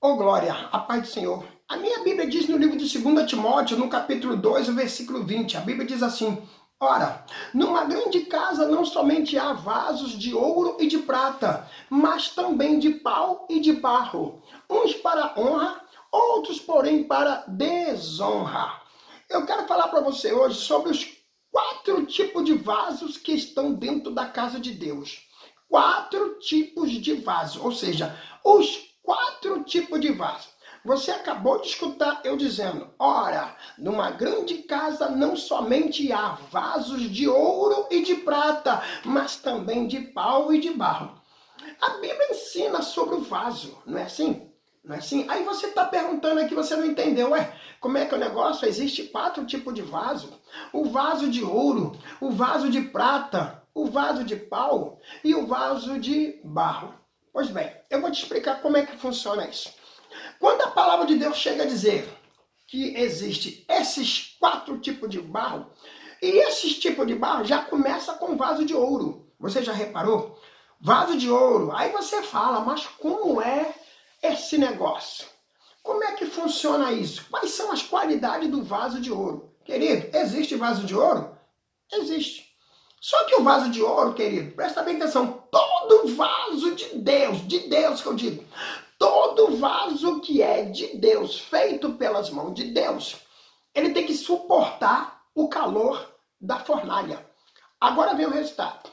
Ô glória, a paz do Senhor. A minha Bíblia diz no livro de 2 Timóteo, no capítulo 2, o versículo 20, a Bíblia diz assim: Ora, numa grande casa não somente há vasos de ouro e de prata, mas também de pau e de barro, uns para honra, outros, porém, para desonra. Eu quero falar para você hoje sobre os 4 tipos de vasos que estão dentro da casa de Deus. 4 tipos de vasos, ou seja, os 4 tipos de vaso. Você acabou de escutar eu dizendo, ora, numa grande casa não somente há vasos de ouro e de prata, mas também de pau e de barro. A Bíblia ensina sobre o vaso, não é assim? Não é assim? Aí você está perguntando aqui, você não entendeu, como é que é o negócio? Existe 4 tipos de vaso. O vaso de ouro, o vaso de prata, o vaso de pau e o vaso de barro. Pois bem, eu vou te explicar como é que funciona isso. Quando a palavra de Deus chega a dizer que existe esses 4 tipos de barro, e esses tipos de barro já começa com vaso de ouro. Você já reparou? Vaso de ouro. Aí você fala, mas como é esse negócio? Como é que funciona isso? Quais são as qualidades do vaso de ouro? Querido, existe vaso de ouro? Existe. Só que o vaso de ouro, querido, presta bem atenção, todo vaso de Deus que eu digo, todo vaso que é de Deus, feito pelas mãos de Deus, ele tem que suportar o calor da fornalha. Agora vem o resultado.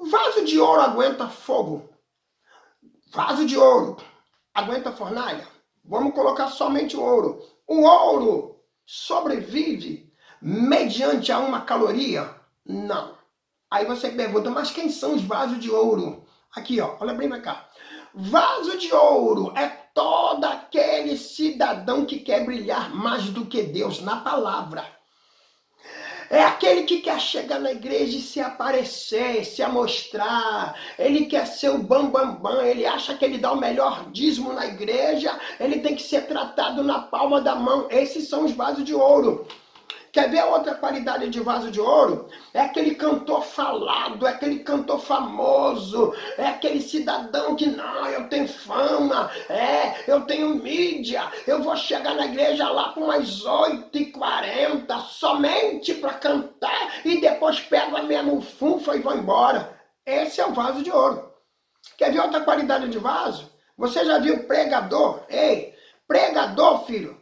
Vaso de ouro aguenta fogo. Vaso de ouro aguenta fornalha. Vamos colocar somente o ouro. O ouro sobrevive mediante a uma caloria? Não. Aí você pergunta, mas quem são os vasos de ouro? Aqui, ó, olha bem pra cá. Vaso de ouro é todo aquele cidadão que quer brilhar mais do que Deus na palavra. É aquele que quer chegar na igreja e se aparecer, se amostrar. Ele quer ser o bambambam, ele acha que ele dá o melhor dízimo na igreja, ele tem que ser tratado na palma da mão. Esses são os vasos de ouro. Quer ver a outra qualidade de vaso de ouro? É aquele cantor falado, é aquele cantor famoso, é aquele cidadão que, não, eu tenho fama, eu tenho mídia, eu vou chegar na igreja lá com umas 8h40 somente para cantar e depois pego a minha mufunfa e vou embora. Esse é o vaso de ouro. Quer ver outra qualidade de vaso? Você já viu pregador? Ei, pregador, filho,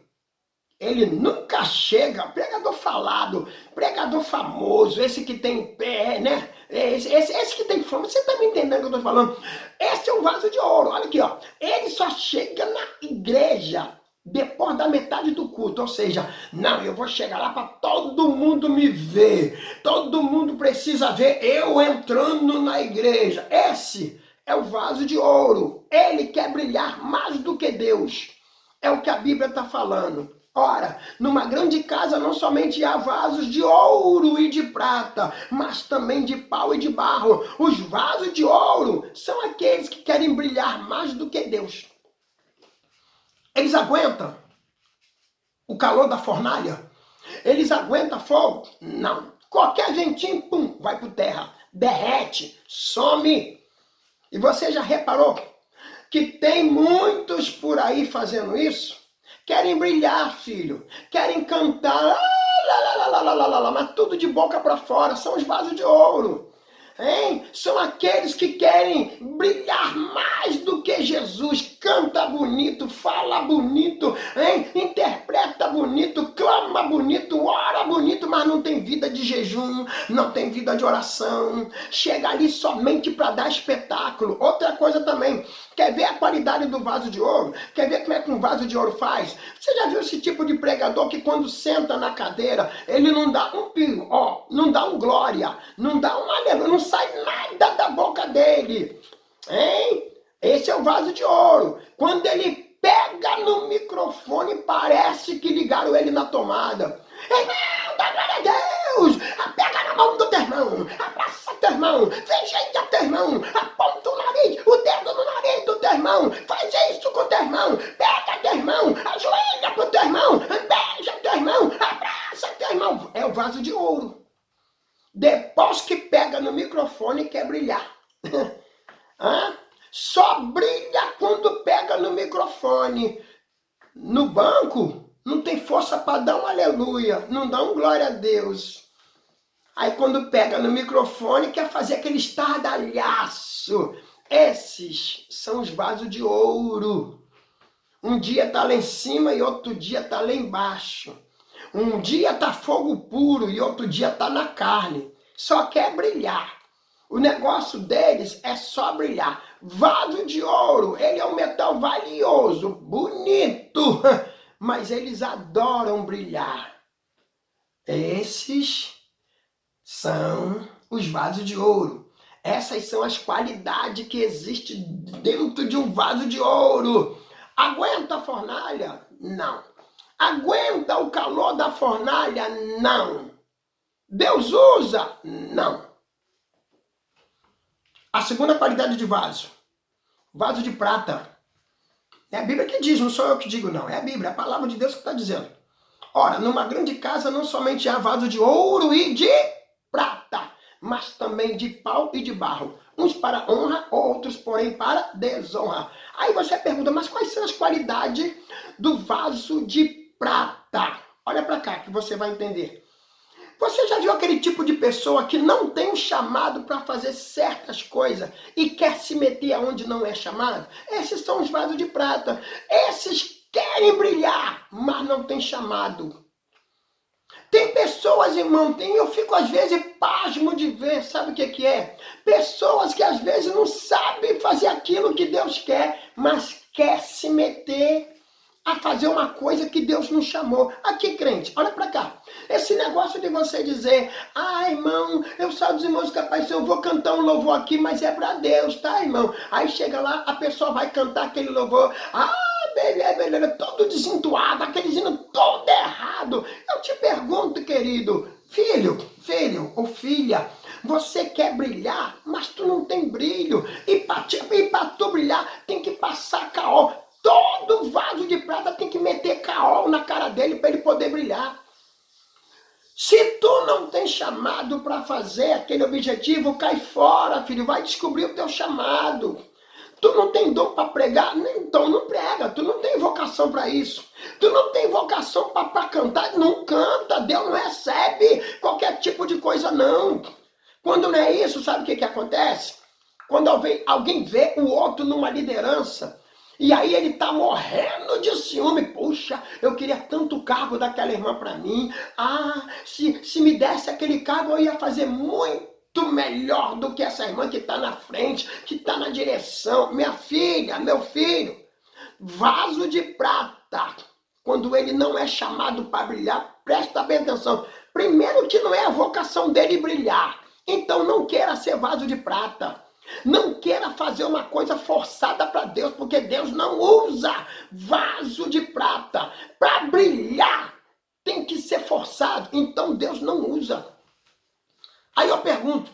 ele nunca chega, pregador falado, pregador famoso, esse que tem pé, né? Esse que tem fama, você tá me entendendo o que eu tô falando? Esse é um vaso de ouro, olha aqui, ó. Ele só chega na igreja depois da metade do culto, ou seja, não, eu vou chegar lá para todo mundo me ver, todo mundo precisa ver eu entrando na igreja. Esse é o vaso de ouro, ele quer brilhar mais do que Deus, é o que a Bíblia está falando. Ora, numa grande casa não somente há vasos de ouro e de prata, mas também de pau e de barro. Os vasos de ouro são aqueles que querem brilhar mais do que Deus. Eles aguentam o calor da fornalha? Eles aguentam fogo? Não. Qualquer ventinho, pum, vai por terra, derrete, some. E você já reparou que tem muitos por aí fazendo isso? Querem brilhar, filho. Querem cantar. Mas tudo de boca para fora. São os vasos de ouro. Hein? São aqueles que querem brilhar mais do que Jesus. Canta bonito, fala bonito, hein? Interpreta bonito, clama bonito, ora bonito, mas não tem vida de jejum, não tem vida de oração. Chega ali somente para dar espetáculo. Outra coisa também, quer ver a qualidade do vaso de ouro? Quer ver como é que um vaso de ouro faz? Você já viu esse tipo de pregador que quando senta na cadeira, ele não dá um pio, não dá um glória, não dá um aleluia, não sai nada da boca dele, hein? Esse é o vaso de ouro. Quando ele pega no microfone, parece que ligaram ele na tomada. Irmão, dá glória a Deus! Pega na mão do teu irmão, abraça teu irmão, beija teu irmão, aponta o nariz, o dedo no nariz do teu irmão, faz isso com teu irmão, pega teu irmão, ajoelha pro teu irmão, beija teu irmão, abraça teu irmão. É o vaso de ouro. Depois que pega no microfone, quer brilhar. Só brilha quando pega no microfone. microfone no banco, não tem força para dar um aleluia, não dá um glória a Deus. Aí quando pega no microfone, quer fazer aquele estardalhaço. Esses são os vasos de ouro. Um dia tá lá em cima e outro dia tá lá embaixo. Um dia tá fogo puro e outro dia tá na carne. Só quer brilhar. O negócio deles é só brilhar. Vaso de ouro, ele é um metal valioso, bonito, mas eles adoram brilhar. Esses são os vasos de ouro. Essas são as qualidades que existem dentro de um vaso de ouro. Aguenta a fornalha? Não. Aguenta o calor da fornalha? Não. Deus usa? Não. A segunda qualidade de vaso. Vaso de prata. É a Bíblia que diz, não sou eu que digo não. É a Bíblia, é a palavra de Deus que está dizendo. Ora, numa grande casa não somente há vaso de ouro e de prata, mas também de pau e de barro. Uns para honra, outros, porém, para desonra. Aí você pergunta, mas quais são as qualidades do vaso de prata? Olha para cá que você vai entender. Você já viu aquele tipo de pessoa que não tem um chamado para fazer certas coisas e quer se meter aonde não é chamado? Esses são os vasos de prata. Esses querem brilhar, mas não tem chamado. Tem pessoas, irmão, eu fico às vezes pasmo de ver, sabe o que é? Pessoas que às vezes não sabem fazer aquilo que Deus quer, mas quer se meter a fazer uma coisa que Deus não chamou. Aqui, crente, olha pra cá. Esse negócio de você dizer, irmão, eu saio dos irmãos capazes, eu vou cantar um louvor aqui, mas é pra Deus, tá, irmão? Aí chega lá, a pessoa vai cantar aquele louvor, beleza, todo desentoado, aquele hino todo errado. Eu te pergunto, querido, filho ou filha, você quer brilhar, mas tu não tem brilho. E pra tu brilhar, tem que passar caô. Todo vaso de prata tem que meter caol na cara dele para ele poder brilhar. Se tu não tem chamado para fazer aquele objetivo, cai fora, filho. Vai descobrir o teu chamado. Tu não tem dom para pregar? Então não prega. Tu não tem vocação para isso. Tu não tem vocação para cantar? Não canta. Deus não recebe qualquer tipo de coisa, não. Quando não é isso, sabe o que acontece? Quando alguém vê o outro numa liderança, e aí ele tá morrendo de ciúme. Puxa, eu queria tanto cargo daquela irmã para mim. Se me desse aquele cargo, eu ia fazer muito melhor do que essa irmã que tá na frente, que tá na direção. Minha filha, meu filho, vaso de prata, quando ele não é chamado para brilhar, presta bem atenção. Primeiro que não é a vocação dele brilhar. Então não queira ser vaso de prata. Não queira fazer uma coisa forçada para Deus, porque Deus não usa vaso de prata. Para brilhar, tem que ser forçado. Então Deus não usa. Aí eu pergunto,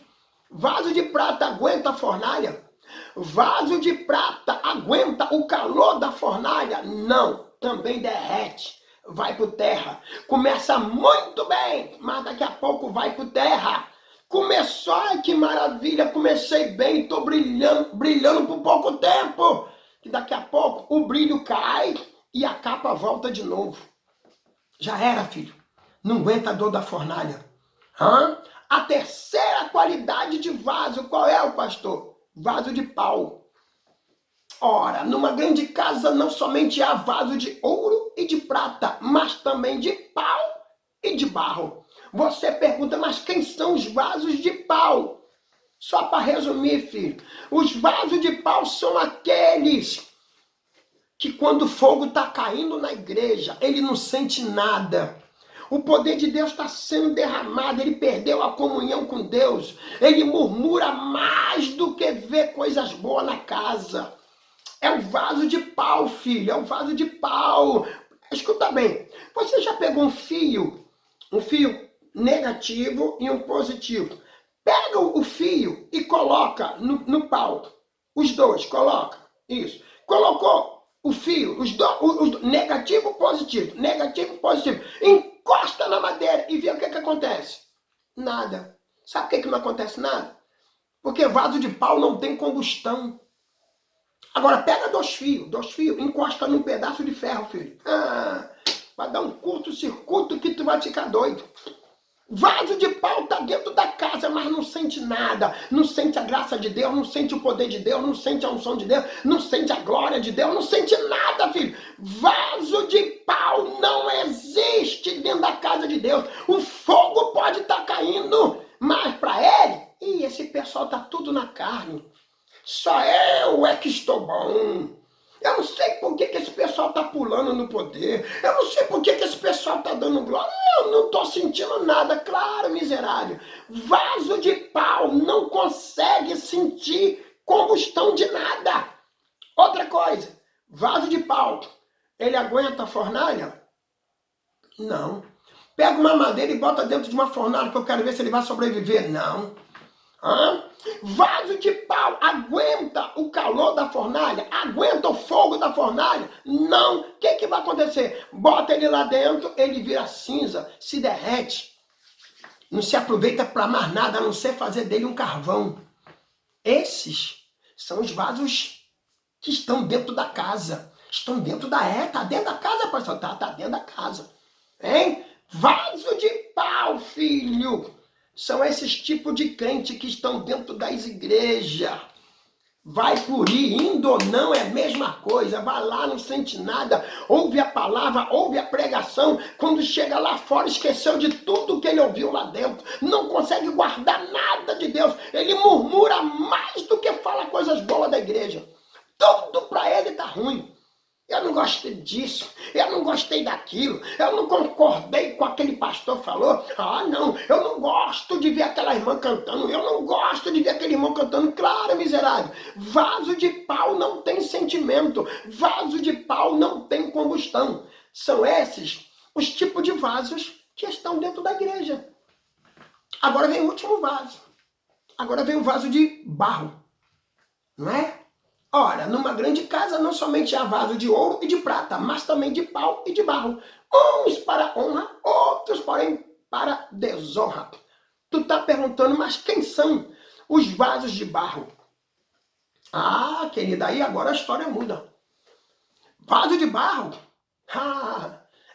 vaso de prata aguenta a fornalha? Vaso de prata aguenta o calor da fornalha? Não, também derrete. Vai por terra. Começa muito bem, mas daqui a pouco vai por terra. Começou, ai que maravilha, comecei bem, estou brilhando por pouco tempo. E daqui a pouco o brilho cai e a capa volta de novo. Já era, filho. Não aguenta a dor da fornalha. A terceira qualidade de vaso, qual é, o pastor? Vaso de pau. Ora, numa grande casa não somente há vaso de ouro e de prata, mas também de pau e de barro. Você pergunta, mas quem são os vasos de pau? Só para resumir, filho, os vasos de pau são aqueles que quando o fogo está caindo na igreja, ele não sente nada. O poder de Deus está sendo derramado, ele perdeu a comunhão com Deus. Ele murmura mais do que vê coisas boas na casa. É um vaso de pau, filho, é um vaso de pau. Escuta bem, você já pegou um fio negativo e um positivo. Pega o fio e coloca no pau. Os dois, coloca. Isso. Colocou o fio, os negativo, positivo. Negativo, positivo. Encosta na madeira e vê o que acontece. Nada. Sabe por que não acontece nada? Porque vaso de pau não tem combustão. Agora pega dois fios, encosta num pedaço de ferro, filho. Vai dar um curto-circuito que tu vai ficar doido. Vaso de pau tá dentro da casa, mas não sente nada. Não sente a graça de Deus, não sente o poder de Deus, não sente a unção de Deus, não sente a glória de Deus, não sente nada, filho. Vaso de pau não existe dentro da casa de Deus. O fogo pode estar caindo, mas para ele, esse pessoal tá tudo na carne. Só eu é que estou bom. Eu não sei por que esse pessoal tá pulando no poder. Eu não sei por que esse pessoal tá dando glória. Eu não tô sentindo nada. Claro, miserável. Vaso de pau não consegue sentir combustão de nada. Outra coisa. Vaso de pau. Ele aguenta a fornalha? Não. Pega uma madeira e bota dentro de uma fornalha que eu quero ver se ele vai sobreviver. Não. Vaso de pau aguenta o calor da fornalha? Aguenta o fogo da fornalha? Não. O que vai acontecer? Bota ele lá dentro, ele vira cinza, se derrete. Não se aproveita para mais nada, a não ser fazer dele um carvão. Esses são os vasos que estão dentro da casa. Estão dentro da... tá dentro da casa, pastor? Tá dentro da casa. Hein? Vaso de pau, filho. São esses tipos de crente que estão dentro das igrejas. Vai por ir, indo ou não, é a mesma coisa. Vai lá, não sente nada. Ouve a palavra, ouve a pregação. Quando chega lá fora, esqueceu de tudo que ele ouviu lá dentro. Não consegue guardar nada de Deus. Ele murmura mais do que fala coisas boas da igreja. Tudo para ele tá ruim. Eu não gostei disso, eu não gostei daquilo, eu não concordei com aquele pastor falou. Não, eu não gosto de ver aquela irmã cantando, eu não gosto de ver aquele irmão cantando. Claro, miserável, vaso de pau não tem sentimento, vaso de pau não tem combustão. São esses os tipos de vasos que estão dentro da igreja. Agora vem o último vaso, agora vem o vaso de barro, não é? Ora, numa grande casa não somente há vaso de ouro e de prata, mas também de pau e de barro. Uns para honra, outros, porém, para desonra. Tu tá perguntando, mas quem são os vasos de barro? Querida, aí agora a história muda. Vaso de barro?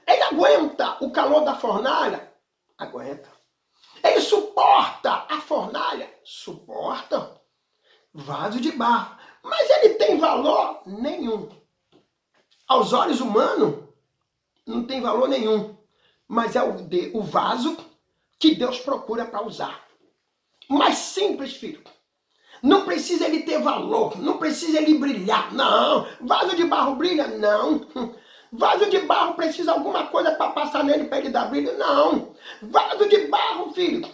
Ele aguenta o calor da fornalha? Aguenta. Ele suporta a fornalha? Suporta. Vaso de barro. Mas ele tem valor nenhum. Aos olhos humanos, não tem valor nenhum. Mas é o vaso que Deus procura para usar. Mais simples, filho. Não precisa ele ter valor, não precisa ele brilhar. Não. Vaso de barro brilha? Não. Vaso de barro precisa alguma coisa para passar nele para ele dar brilho? Não. Vaso de barro, filho.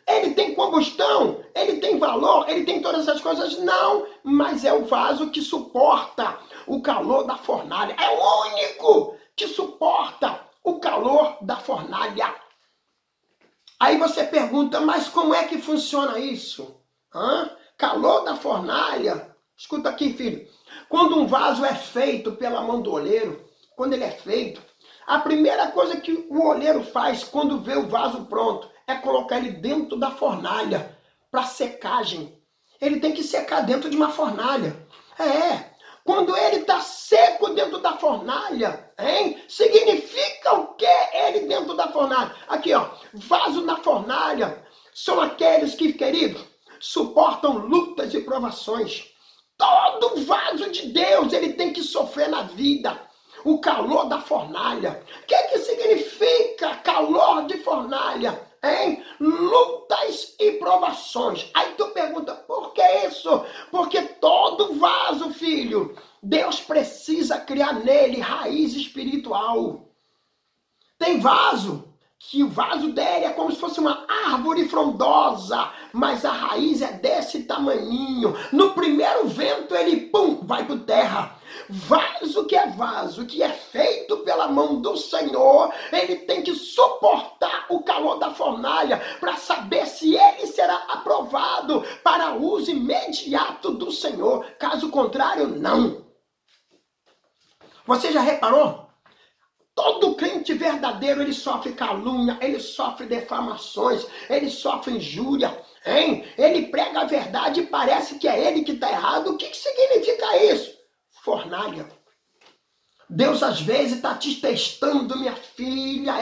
Ele tem combustão, ele tem valor, ele tem todas essas coisas? Não, mas é o vaso que suporta o calor da fornalha. É o único que suporta o calor da fornalha. Aí você pergunta, mas como é que funciona isso? Calor da fornalha? Escuta aqui, filho. Quando um vaso é feito pela mão do oleiro, quando ele é feito, a primeira coisa que o oleiro faz quando vê o vaso pronto é colocar ele dentro da fornalha para secagem. Ele tem que secar dentro de uma fornalha. Quando ele está seco dentro da fornalha, significa o que ele dentro da fornalha? Aqui, vaso na fornalha são aqueles que, querido, suportam lutas e provações. Todo vaso de Deus, ele tem que sofrer na vida. O calor da fornalha. O que significa calor de fornalha? Lutas e provações. Aí tu pergunta, por que isso? Porque todo vaso, filho, Deus precisa criar nele raiz espiritual. Tem vaso que o vaso dele é como se fosse uma árvore frondosa, mas a raiz é desse tamaninho. No primeiro vento ele, vai por terra. Vaso, que é feito pela mão do Senhor, ele tem que suportar o calor da fornalha para saber se ele será aprovado para uso imediato do Senhor. Caso contrário, não. Você já reparou? Todo crente verdadeiro, ele sofre calúnia, ele sofre defamações, ele sofre injúria, hein? Ele prega a verdade e parece que é ele que está errado. O que significa isso? Fornalha. Deus às vezes está te testando, minha filha,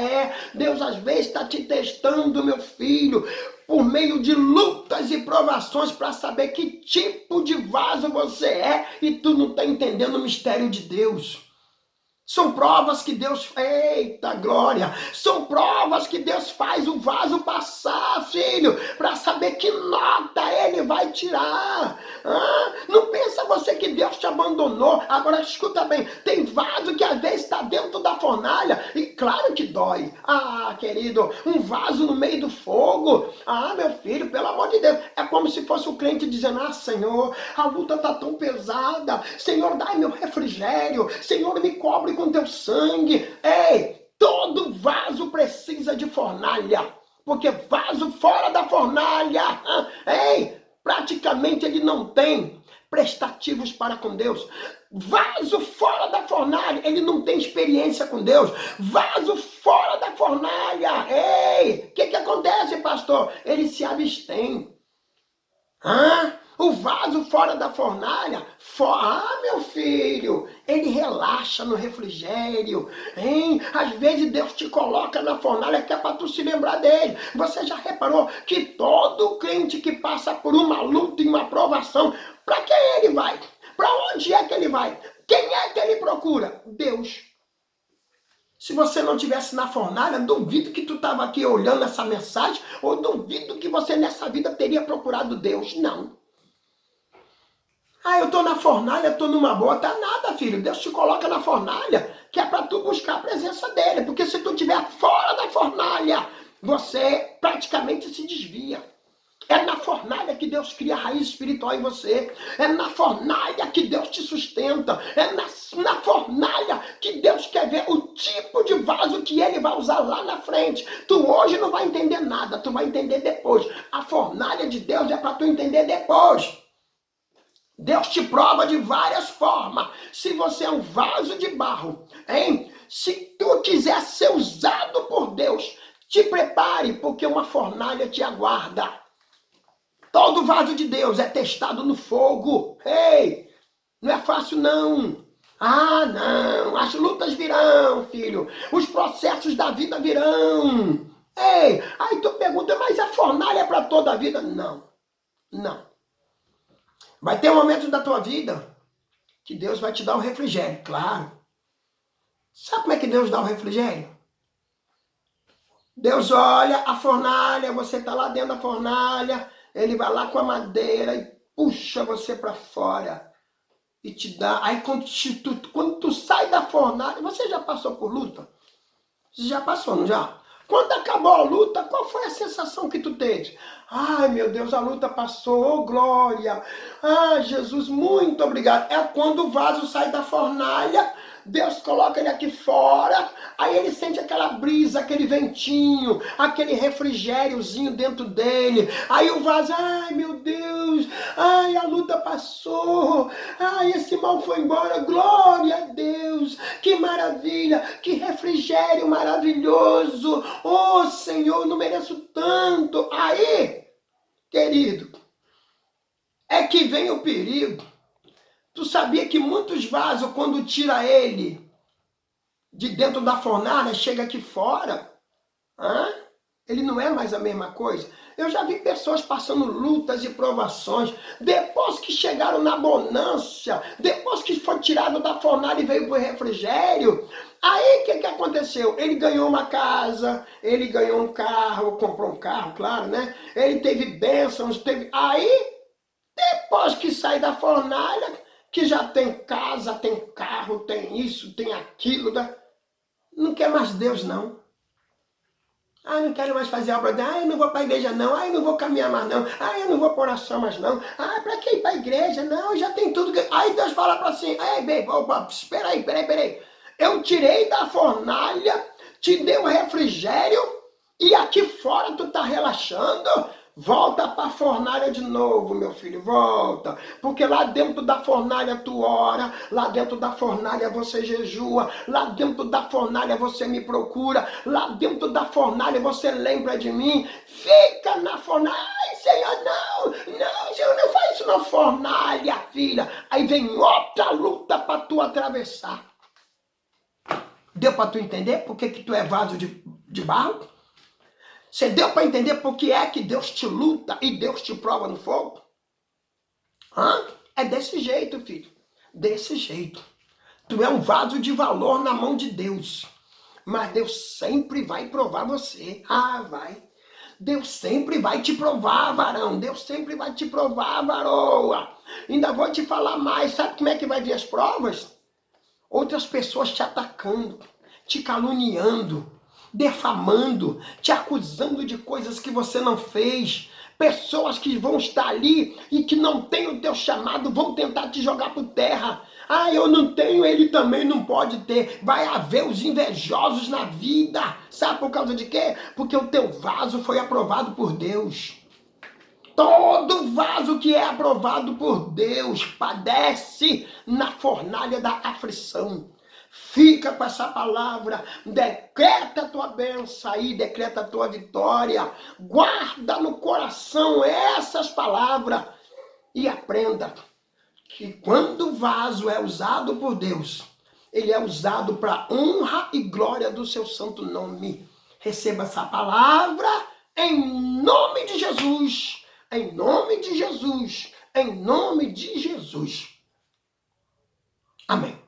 Deus às vezes está te testando, meu filho, por meio de lutas e provações para saber que tipo de vaso você é e tu não está entendendo o mistério de Deus. São provas que Deus... Eita, glória! São provas que Deus faz o vaso passar, filho, para saber que nota ele vai tirar. Não pensa você que Deus te abandonou. Agora, escuta bem, tem vaso que às vezes está dentro da fornalha e claro que dói. Querido, um vaso no meio do fogo. Meu filho, pelo amor de Deus. É como se fosse o crente dizendo, Senhor, a luta está tão pesada. Senhor, dai meu refrigério. Senhor, me cobre com teu sangue. Todo vaso precisa de fornalha, porque vaso fora da fornalha, praticamente ele não tem prestativos para com Deus. Vaso fora da fornalha, ele não tem experiência com Deus. Vaso fora da fornalha, o que acontece, pastor? Ele se abstém. O vaso fora da fornalha, meu filho, ele relaxa no refrigério, hein? Às vezes Deus te coloca na fornalha que é para tu se lembrar dele. Você já reparou que todo crente que passa por uma luta e uma provação, para quem ele vai? Para onde é que ele vai? Quem é que ele procura? Deus. Se você não estivesse na fornalha, duvido que tu estava aqui olhando essa mensagem, ou duvido que você nessa vida teria procurado Deus. Não. Eu estou na fornalha, estou numa boa. Tá nada, filho. Deus te coloca na fornalha, que é para tu buscar a presença dele. Porque se tu estiver fora da fornalha, você praticamente se desvia. É na fornalha que Deus cria a raiz espiritual em você. É na fornalha que Deus te sustenta. É na fornalha que Deus quer ver o tipo de vaso que ele vai usar lá na frente. Tu hoje não vai entender nada, tu vai entender depois. A fornalha de Deus é para tu entender depois. Deus te prova de várias formas. Se você é um vaso de barro, hein? Se tu quiser ser usado por Deus, te prepare, porque uma fornalha te aguarda. Todo vaso de Deus é testado no fogo. Não é fácil não. Não, as lutas virão, filho. Os processos da vida virão. Aí tu pergunta, mas a fornalha é para toda a vida? Não. Vai ter um momento da tua vida que Deus vai te dar o refrigério, claro. Sabe como é que Deus dá o refrigério? Deus olha a fornalha, você está lá dentro da fornalha, ele vai lá com a madeira e puxa você para fora e te dá. Aí quando tu sai da fornalha, você já passou por luta? Você já passou, não já? Quando acabou a luta, qual foi a sensação que tu teve? Meu Deus, a luta passou, oh glória! Jesus, muito obrigado. É quando o vaso sai da fornalha, Deus coloca ele aqui fora, aí ele sente aquela brisa, aquele ventinho, aquele refrigériozinho dentro dele. Aí o vaso, meu Deus, a luta passou, esse mal foi embora, glória a Deus, que maravilha, que refrigério maravilhoso. Oh Senhor, não mereço tanto. Aí, querido, é que vem o perigo. Tu sabia que muitos vasos, quando tira ele de dentro da fornalha, chega aqui fora? Ele não é mais a mesma coisa. Eu já vi pessoas passando lutas e provações, depois que chegaram na bonança, depois que foi tirado da fornalha e veio para o refrigério. Aí o que aconteceu? Ele ganhou uma casa, ele ganhou um carro, comprou um carro, claro, né? Ele teve bênçãos, Aí, depois que sai da fornalha, que já tem casa, tem carro, tem isso, tem aquilo, né? Não quer mais Deus, não. Não quero mais fazer obra. Eu não vou para a igreja, não. Eu não vou caminhar mais, não. Eu não vou para oração mais, não. Para que ir para a igreja? Não, já tem tudo. Aí Deus fala para assim, espera aí. Eu tirei da fornalha, te dei um refrigério, e aqui fora tu tá relaxando? Volta para a fornalha de novo, meu filho, volta. Porque lá dentro da fornalha tu ora, lá dentro da fornalha você jejua, lá dentro da fornalha você me procura, lá dentro da fornalha você lembra de mim. Fica na fornalha. Ai, Senhor, não, Senhor, não faz isso na fornalha, filha. Aí vem outra luta para tu atravessar. Deu para tu entender por que tu é vaso de barro? Você deu para entender por que é que Deus te luta e Deus te prova no fogo? É desse jeito, filho. Desse jeito. Tu é um vaso de valor na mão de Deus. Mas Deus sempre vai provar você. Vai. Deus sempre vai te provar, varão. Deus sempre vai te provar, varoa. Ainda vou te falar mais. Sabe como é que vai vir as provas? Outras pessoas te atacando, te caluniando, defamando, te acusando de coisas que você não fez. Pessoas que vão estar ali e que não têm o teu chamado vão tentar te jogar por terra. Eu não tenho, ele também não pode ter. Vai haver os invejosos na vida. Sabe por causa de quê? Porque o teu vaso foi aprovado por Deus. Todo vaso que é aprovado por Deus padece na fornalha da aflição. Fica com essa palavra, decreta a tua bênção aí, decreta a tua vitória. Guarda no coração essas palavras e aprenda que quando o vaso é usado por Deus, ele é usado para honra e glória do seu santo nome. Receba essa palavra em nome de Jesus. Em nome de Jesus. Em nome de Jesus. Amém.